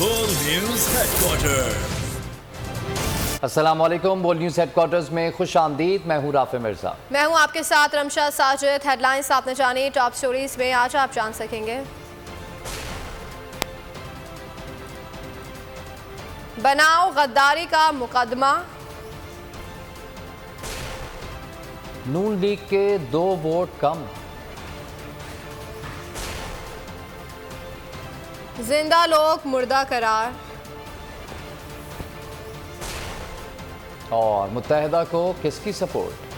World news headquarter. अस्सलामुअलैकुम। World news headquarters में खुश आमदीद। मैं हूँ राफे मिर्जा। मैं हूँ आपके साथ रमशा साजिद। हेडलाइंस आपने जानी, टॉप स्टोरीज में आज आप जान सकेंगे। बनाओ गद्दारी का मुकदमा, नून लीग के 2 वोट कम, जिंदा लोग मुर्दा करार, और मुत्तहिदा को किसकी सपोर्ट।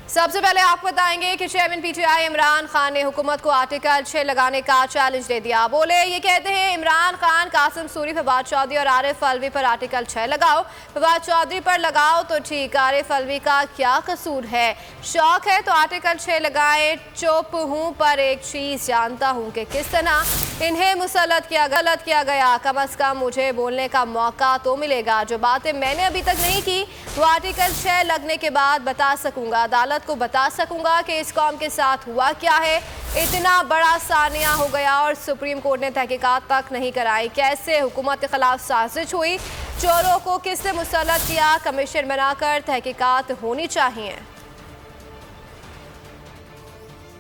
सबसे पहले आपको बताएंगे कि चेयरमैन पीटीआई इमरान खान ने हुकूमत को आर्टिकल 6 लगाने का चैलेंज दे दिया। बोले, ये कहते हैं इमरान खान, कासिम सूरी, फवाद चौधरी और आरिफ अलवी पर आर्टिकल 6 लगाओ। फवाद चौधरी पर लगाओ तो ठीक, आरिफ अलवी का क्या कसूर है? शौक है तो आर्टिकल 6 लगाए। चुप हूँ पर एक चीज जानता हूँ कि किस तरह इन्हें मुसल्लत किया गया। कम अज कम मुझे बोलने का मौका तो मिलेगा। जो बातें मैंने अभी तक नहीं की वो आर्टिकल 6 लगने के बाद बता सकूंगा, अदालत को बता सकूंगा कि इस कौम के साथ हुआ क्या है। इतना बड़ा सानिया हो गया और सुप्रीम कोर्ट ने तहकीकात तक नहीं कराई। कैसे हुकूमत के खिलाफ साजिश हुई, चोरों को किसने मुसल्लत किया, कमीशन बनाकर तहकीकात होनी चाहिए।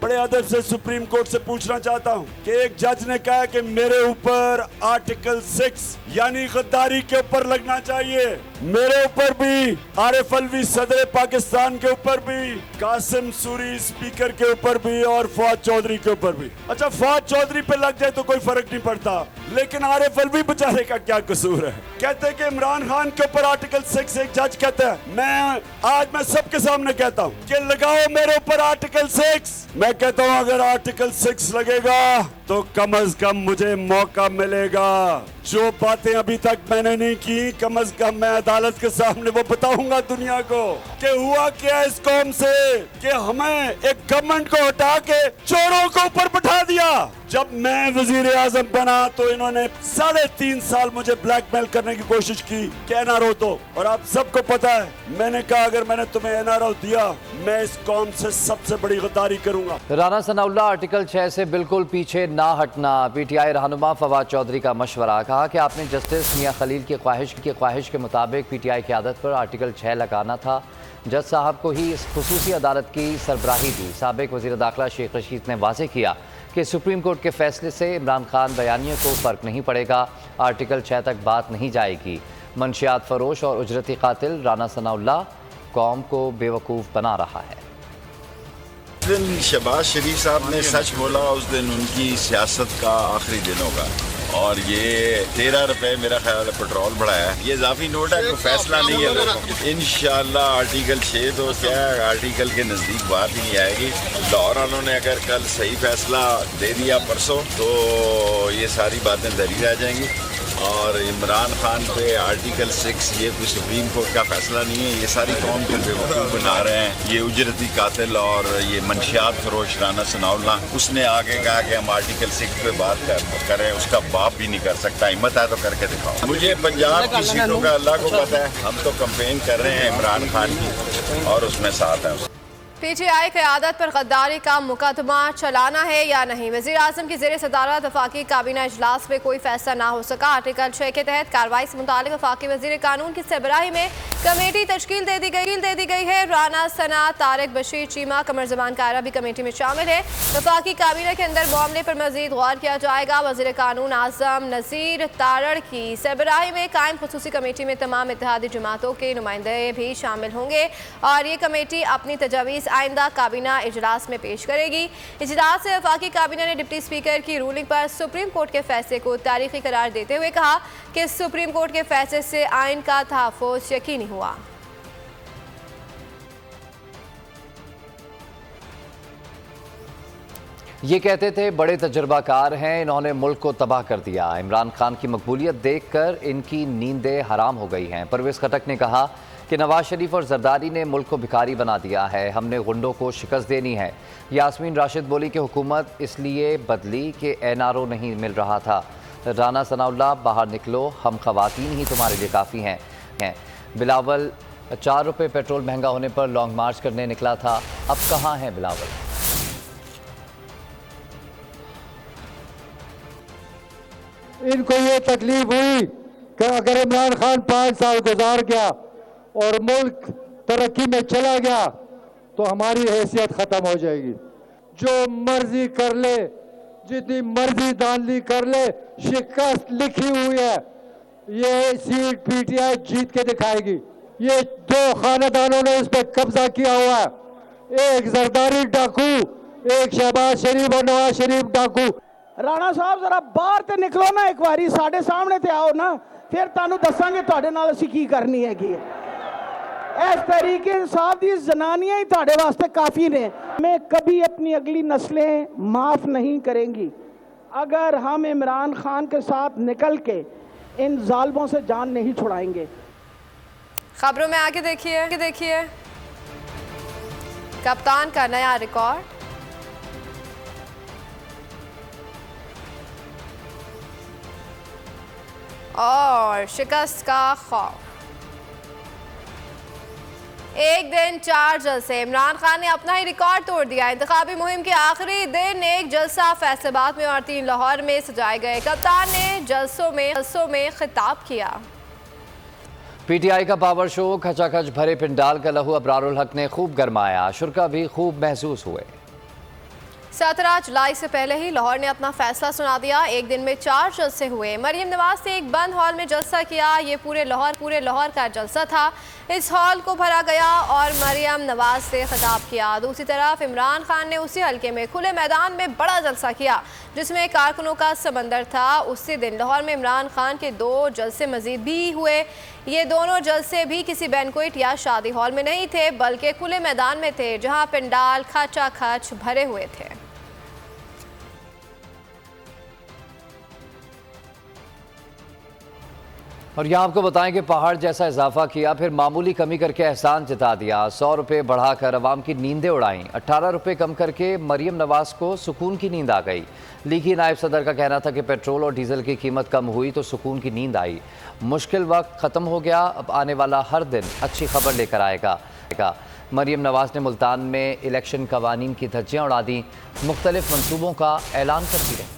बड़े अदब से सुप्रीम कोर्ट से पूछना चाहता हूं कि एक जज ने कहा कि मेरे ऊपर आर्टिकल 6 यानी गद्दारी के ऊपर लगना चाहिए। मेरे ऊपर भी, आरिफ अलवी सदर पाकिस्तान के ऊपर भी, कासिम सूरी स्पीकर के ऊपर भी और फवाद चौधरी के ऊपर भी। अच्छा, फवाद चौधरी पे लग जाए तो कोई फर्क नहीं पड़ता, लेकिन आरिफ अलवी बेचारे का क्या कसूर है? कहते हैं कि इमरान खान के ऊपर आर्टिकल 6, एक जज कहता है। मैं सबके सामने कहता हूँ कि लगाओ मेरे ऊपर आर्टिकल 6। मैं कहता हूँ अगर आर्टिकल 6 लगेगा तो कम अज कम मुझे मौका मिलेगा। जो बातें अभी तक मैंने नहीं की, कम अज कम मैं अदालत के सामने वो बताऊंगा दुनिया को कि हुआ क्या इस कौम से कि हमें एक गवर्नमेंट को हटा के चोरों को ऊपर बैठा दिया। जब मैं वजीर आजम बना तो इन्होंने 3.5 साल मुझे ब्लैकमेल करने की कोशिश की कि एनआरओ दो, और आप सबको पता है मैंने कहा अगर मैंने तुम्हें एनआरओ दिया मैं इस कौम से सबसे बड़ी गद्दारी करूंगा। राना सनाउल्लाह आर्टिकल 6 से बिल्कुल पीछे ना हटना। पीटीआई रहनुमा फवाद चौधरी का मशवरा। कहा कि आपने जस्टिस मियां खलील की ख्वाहिश के मुताबिक पीटीआई की आदत पर आर्टिकल 6 लगाना था। जज साहब को ही इस खुसूसी अदालत की सरबराही दी। साबिक वज़ीर दाखिला शेख रशीद ने वाज़ेह किया कि सुप्रीम कोर्ट के फैसले से इमरान खान बयानियों को फ़र्क नहीं पड़ेगा। आर्टिकल 6 तक बात नहीं जाएगी। मंशियात फरोश और उजरती कातिल राना सनाउल्लाह कौम को बेवकूफ़ बना रहा है। उस दिन शहबाज शरीफ साहब ने सच बोला, उस दिन उनकी सियासत का आखिरी दिन होगा। और ये 13 रुपए मेरा ख्याल है पेट्रोल बढ़ाया है। ये इजाफी नोट है, कोई फैसला नहीं है लोगों को। इंशाल्लाह आर्टिकल 6 तो क्या आर्टिकल के नज़दीक बात ही नहीं आएगी। लाहौर वालों ने अगर कल सही फैसला दे दिया परसों तो ये सारी बातें धरी रह जाएंगी। और इमरान खान पे आर्टिकल 6 ये कोई सुप्रीम कोर्ट का फैसला नहीं है। ये सारी कौम को बेवकूफ़ बना रहे हैं ये उजरती कातिल और ये मंशियात फरोश राना सनाउल्लाह। उसने आगे कहा कि हम आर्टिकल 6 पे बात करें, उसका बाप भी नहीं कर सकता। हिम्मत है तो करके दिखाओ। मुझे पंजाब की सीटों का अल्लाह को पता है। हम तो कंपेन कर रहे हैं इमरान खान की और उसमें साथ है। पीटीआई क़यादत पर गद्दारी का मुकदमा चलाना है या नहीं। वज़ीर आज़म की ज़ेर सदारत वफ़ाक़ी काबीना इजलास में कोई फैसला ना हो सका। आर्टिकल 6 के तहत कार्रवाई से मुतालिक वफ़ाक़ी वज़ीर कानून की सरबराही में कमेटी तश्कील दे दी गई है। राना सना, तारिक बशीर चीमा, कमर ज़मान कायरा भी कमेटी में शामिल है। वफ़ाक़ी काबीना के अंदर मामले पर मज़ीद गौर किया जाएगा। वज़ीर कानून आज़म नज़ीर तारड़ की सरबराही में कायम खुसूसी कमेटी में तमाम इत्तेहादी जमातों के नुमाइंदे भी शामिल होंगे और ये कमेटी अपनी तजावीज़ आइंदा काबीना इजलास में पेश करेगी। इजलास से वफाकी काबीना ने डिप्टी स्पीकर की रूलिंग पर सुप्रीम कोर्ट के फैसले को तारीखी करार देते हुए कहा कि सुप्रीम कोर्ट के फैसले से आइन का तहफ़्फ़ुज़ यकीनी हुआ। ये कहते थे बड़े तजर्बाकार हैं, इन्होंने मुल्क को तबाह कर दिया। इमरान खान की मकबूलियत देखकर इनकी नींदें हराम हो गई हैं। परवेज़ खटक ने कहा कि नवाज शरीफ और जरदारी ने मुल्क को भिखारी बना दिया है, हमने गुंडों को शिकस्त देनी है। यास्मीन राशिद बोली कि हुकूमत इसलिए बदली कि एनआरओ नहीं मिल रहा था। राना सनाउल्लाह बाहर निकलो, हम खवातीन ही तुम्हारे लिए काफ़ी हैं। बिलावल 4 रुपये पेट्रोल महंगा होने पर लॉन्ग मार्च करने निकला था, अब कहाँ है बिलावल? इनको ये तकलीफ हुई कि अगर इमरान खान 5 साल गुजार गया और मुल्क तरक्की में चला गया तो हमारी हैसियत ख़त्म हो जाएगी। जो मर्जी कर ले, जितनी मर्जी धांधली कर ले, शिकस्त लिखी हुई है। ये सीट पीटीआई जीत के दिखाएगी। ये 2 खानदानों ने इस पर कब्जा किया हुआ है, एक जरदारी डाकू, एक शहबाज शरीफ और नवाज शरीफ डाकू। राणा साहब जरा बाहर ते निकलो ना, एक बारी साढ़े सामने ते आओ ना, फिर तुहानू दसांगे तुहाडे नाल असीं की करनी हैगी। इस तरीके इंसाफ दी जनानियां ही तुहाडे वास्ते काफ़ी ने। मैं कभी अपनी अगली नस्लें माफ़ नहीं करेंगी अगर हम इमरान खान के साथ निकल के इन जालिमों से जान नहीं छुड़ाएंगे। खबरों में आगे देखिए कप्तान का नया रिकॉर्ड। और शिकस्त का खौफ। एक दिन 4 जलसे, इमरान खान ने अपना ही रिकॉर्ड तोड़ दिया। इंतखाबी मुहिम के आखिरी दिन एक जलसा फैसलाबाद में और 3 लाहौर में सजाए गए। कप्तान ने जलसों में खिताब किया। पीटीआई का पावर शो, खचाखच भरे पिंडाल का लहू अबरारुल हक ने खूब गरमाया। शुरा भी खूब महसूस हुए। 17 जुलाई से पहले ही लाहौर ने अपना फैसला सुना दिया। एक दिन में 4 जलसे हुए। मरियम नवाज ने एक बंद हॉल में जलसा किया। ये पूरे लाहौर का जलसा था। इस हॉल को भरा गया और मरियम नवाज से खिताब किया। दूसरी तरफ इमरान खान ने उसी हल्के में खुले मैदान में बड़ा जलसा किया जिसमें कारकुनों का समंदर था। उसी दिन लाहौर में इमरान खान के 2 जलसे मजीद भी हुए। ये दोनों जलसे भी किसी बैंक्वेट या शादी हॉल में नहीं थे बल्कि खुले मैदान में थे जहाँ पिंडाल खचाखच भरे हुए थे। और यहाँ आपको बताएं कि पहाड़ जैसा इजाफा किया, फिर मामूली कमी करके एहसान जता दिया। 100 रुपये बढ़ाकर अवाम की नींदें उड़ाईं। 18 रुपये कम करके मरियम नवाज को सुकून की नींद आ गई। लीगी नायब सदर का कहना था कि पेट्रोल और डीजल की कीमत कम हुई तो सुकून की नींद आई। मुश्किल वक्त ख़त्म हो गया, अब आने वाला हर दिन अच्छी खबर लेकर आएगा। मरियम नवाज ने मुल्तान में इलेक्शन कवानीन की धज्जियाँ उड़ा दी। मुख्तलिफ मनसूबों का ऐलान करती रही।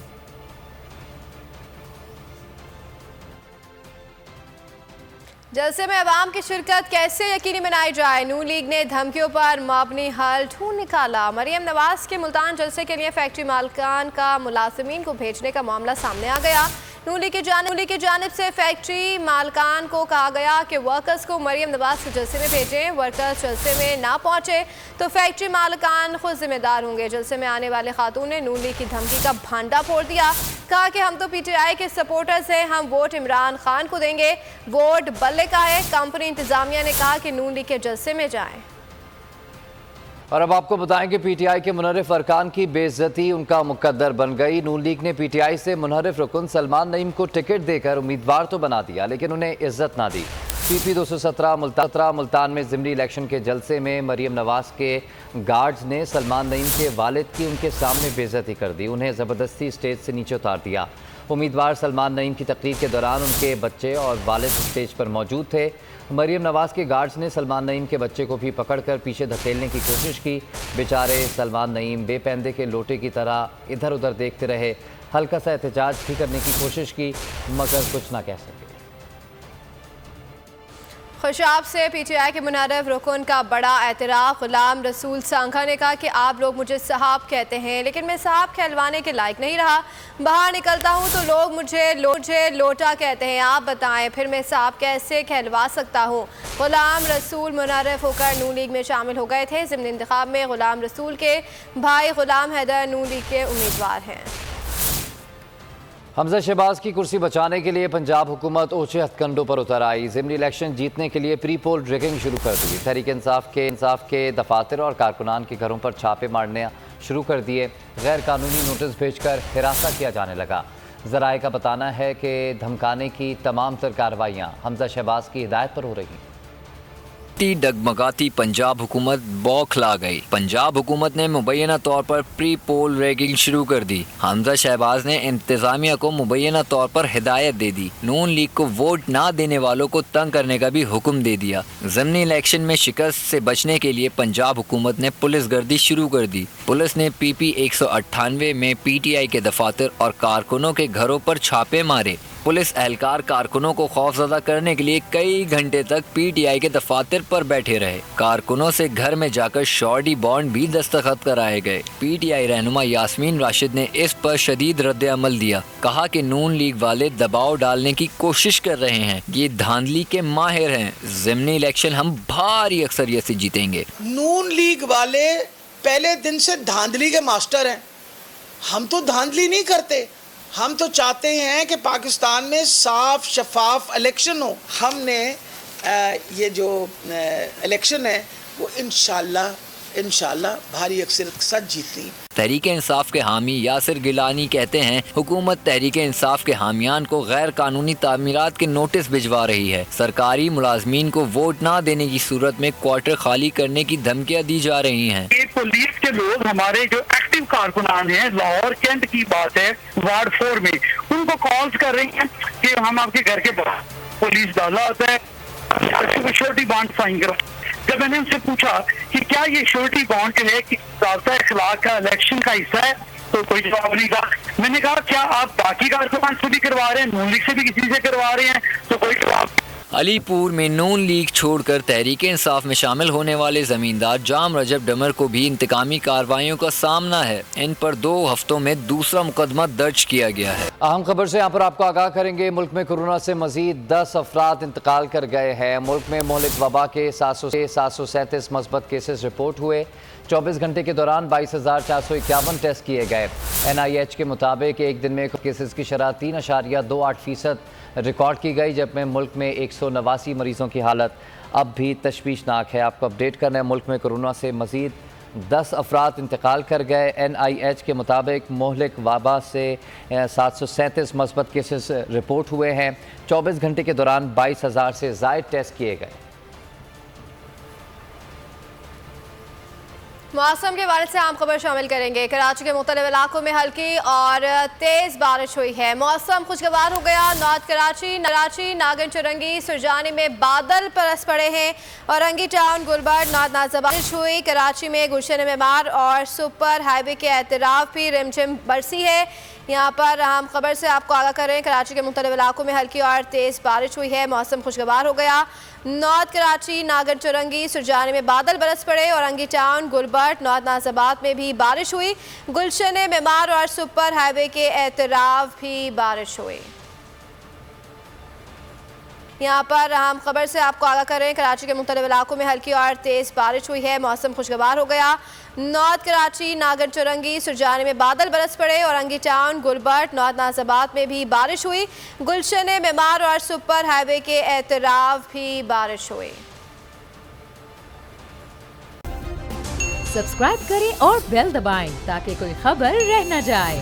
जलसे में अवाम की शिरकत कैसे यकीनी बनाई जाए, नून लीग ने धमकियों पर मबनी हल ढूंढ निकाला। मरियम नवाज के मुल्तान जलसे के लिए फैक्ट्री मालिकान का मुलाजिमीन को भेजने का मामला सामने आ गया। नून लीग की जानिब से फैक्ट्री मालिकान को कहा गया कि वर्कर्स को मरियम नवाज के जलसे में भेजें। वर्कर्स जलसे में ना पहुंचे तो फैक्ट्री मालिकान खुद जिम्मेदार होंगे। जलसे में आने वाले खातून ने नून लीग की धमकी का भांडा फोड़ दिया। कहा कि हम तो पीटीआई के सपोर्टर्स हैं, हम वोट इमरान खान को देंगे। वोट बल्ले का है। कंपनी इंतजामिया ने कहा कि नून लीग के जलसे में जाएं। और अब आपको बताएं कि पीटीआई के मुनहरिफ अरकान की बेइज्जती उनका मुकद्दर बन गई। नून लीग ने पीटीआई से मुनहरिफ रुकन सलमान नईम को टिकट देकर उम्मीदवार तो बना दिया लेकिन उन्हें इज्जत ना दी। पीपी 217 मुल्तान में ज़िमनी इलेक्शन के जलसे में मरियम नवाज के गार्ड्स ने सलमान नईम के वालिद की उनके सामने बेइज्जती कर दी। उन्हें ज़बरदस्ती स्टेज से नीचे उतार दिया। उम्मीदवार सलमान नईम की तकरीर के दौरान उनके बच्चे और वालिद स्टेज पर मौजूद थे। मरियम नवाज के गार्ड्स ने सलमान नईम के बच्चे को भी पकड़कर पीछे धकेलने की कोशिश की। बेचारे सलमान नईम बेपैंदे के लोटे की तरह इधर उधर देखते रहे। हल्का सा एहतजाज भी करने की कोशिश की मगर कुछ ना कह सके। खुशाब से पीटीआई के मुनारफ रुकन का बड़ा एतराफ़। गुलाम रसूल सांखा ने कहा कि आप लोग मुझे साहब कहते हैं लेकिन मैं साहब कहलवाने के लायक नहीं रहा। बाहर निकलता हूं तो लोग मुझे लोटा कहते हैं। आप बताएं फिर मैं साहब कैसे कहलवा सकता हूं। गुलाम रसूल मुनारफ होकर नून लीग में शामिल हो गए थे। ज़िमनी इंतखाब में गुलाम रसूल के भाई गुलाम हैदर नून लीग के उम्मीदवार हैं। हमजा शहबाज की कुर्सी बचाने के लिए पंजाब हुकूमत ऊंचे हथकंडों पर उतर आई। ज़िमनी इलेक्शन जीतने के लिए प्री पोल ड्रैगिंग शुरू कर दी। तहरीक इंसाफ के दफातर और कारकुनान के घरों पर छापे मारने शुरू कर दिए। गैर कानूनी नोटिस भेजकर हिरासा किया जाने लगा। ज़राए का बताना है कि धमकाने की तमाम तर कार्रवाइयाँ हमजा शहबाज की हिदायत पर हो रही हैं। जलती डगमगाती पंजाब हुकूमत बौखला गई। पंजाब हुकूमत ने मुबैना तौर पर प्री पोल रैगिंग शुरू कर दी। हमजा शहबाज ने इंतजामिया को मुबैना तौर पर हिदायत दे दी। नून लीग को वोट ना देने वालों को तंग करने का भी हुक्म दे दिया। ज़मीनी इलेक्शन में शिकस्त से बचने के लिए पंजाब हुकूमत ने पुलिस गर्दी शुरू कर दी। पुलिस ने PP 198 में PTI के दफातर और कारकुनों के घरों पर छापे मारे। पुलिस एहलकार कारकुनों को खौफजदा करने के लिए कई घंटे तक PTI के दफातर पर बैठे रहे। कारकुनों से घर में जाकर श्योरिटी बॉन्ड भी दस्तखत कराए गए। PTI रहनुमा यास्मीन राशिद ने इस पर शदीद रद्द अमल दिया। कहा कि नून लीग वाले दबाव डालने की कोशिश कर रहे हैं। ये धांधली के माहिर हैं। ज़मीनी इलेक्शन हम भारी अक्सरियत से जीतेंगे। नून लीग वाले पहले दिन से धांधली के मास्टर हैं। हम तो धांधली नहीं करते। हम तो चाहते हैं कि पाकिस्तान में साफ शफाफ इलेक्शन हो। हमने ये जो इलेक्शन है वो इंशाल्लाह भारी अक्सरियत के साथ जीतनी। तहरीक इंसाफ के हामी यासिर गिलानी कहते हैं हुकूमत तहरीक इंसाफ के हामियान को गैर कानूनी तामीरात के नोटिस भिजवा रही है। सरकारी मुलाजमीन को वोट ना देने की सूरत में क्वार्टर खाली करने की धमकियां दी जा रही हैं। पुलिस के लोग हमारे जो एक्टिव कारकुनान हैं, लाहौर कैंट की बात है, वार्ड 4 में उनको कॉल्स कर रही हैं कि हम आपके घर के बाहर पुलिस डाला होता है, श्योरिटी बॉन्ड साइन करो। जब मैंने उनसे पूछा कि क्या ये श्योरिटी बॉन्ड जो है कि ज़ाब्ता अखलाक का इलेक्शन का हिस्सा है, तो कोई जवाब नहीं कहा। मैंने कहा क्या आप बाकी कारकुनान से भी करवा रहे हैं, नून लीग से भी किसी से करवा रहे हैं, तो कोई जवाब। अलीपुर में नून लीग छोड़कर तहरीक इंसाफ में शामिल होने वाले जमींदार जाम रजब डमर को भी इंतकामी कार्रवाइयों का सामना है। इन पर 2 हफ्तों में दूसरा मुकदमा दर्ज किया गया है। अहम खबर से यहाँ पर आपको आगाह करेंगे। मुल्क में कोरोना से मजीद 10 अफराद इंतकाल कर गए हैं। मुल्क में मोहलिक वबा के 737 मस्बत केसेस रिपोर्ट हुए। 24 घंटे के दौरान 22,451 टेस्ट किए गए। NIH के मुताबिक एक दिन में केसेस की शरह 3.28% रिकॉर्ड की गई, जबकि मुल्क में 189 मरीजों की हालत अब भी तशवीशनाक है। आपको अपडेट करना है, मुल्क में कोरोना से मजीद 10 अफराद इंतकाल कर गए। NIH के मुताबिक मोहलिक वबा से 737 मस्बत केसेस रिपोर्ट हुए हैं। 24 घंटे के दौरान 22,000 से ज़ायद टेस्ट किए गए। मौसम के बारे से आम खबर शामिल करेंगे। कराची के मुख्तलिफ इलाकों में हल्की और तेज़ बारिश हुई है। मौसम खुशगवार हो गया। नॉर्थ कराची, नागन चुरंगी, सुरजानी में बादल परस पड़े हैं और रंगी टाउन, गुलबर्ग, नॉर्थ नाज़िब बारिश हुई। कराची में गुलशन मेमार और सुपर हाईवे के एतराफ भी रिमझिम बरसी है। यहाँ पर अहम खबर से आपको आगाह करें, कराची के मुख्तलिफ इलाकों में हल्की और तेज़ बारिश हुई है। मौसम खुशगवार हो गया। नॉर्थ कराची, नागर चुरंगी, सुरजानी में बादल बरस पड़े और रंगी टाउन, गुलबर्ग, नॉर्थ नाज़िबाद में भी बारिश हुई। गुलशन मेमार और सुपर हाईवे के एतराफ भी बारिश हुई। यहाँ पर अहम खबर से आपको आगाह करें, कराची के मुख्तलिफ इलाकों में हल्की और तेज़ बारिश हुई है। मौसम खुशगवार हो गया। नॉर्थ कराची, नागर चुरंगी, सुरजानी में बादल बरस पड़े और रंगी टाउन, गुलबर्ग, नॉर्थ नाज़िबाद में भी बारिश हुई। गुलशन मेमार और सुपर हाईवे के एतराफ भी बारिश हुई। सब्सक्राइब करें और बेल दबाएं ताकि कोई खबर रह न जाए।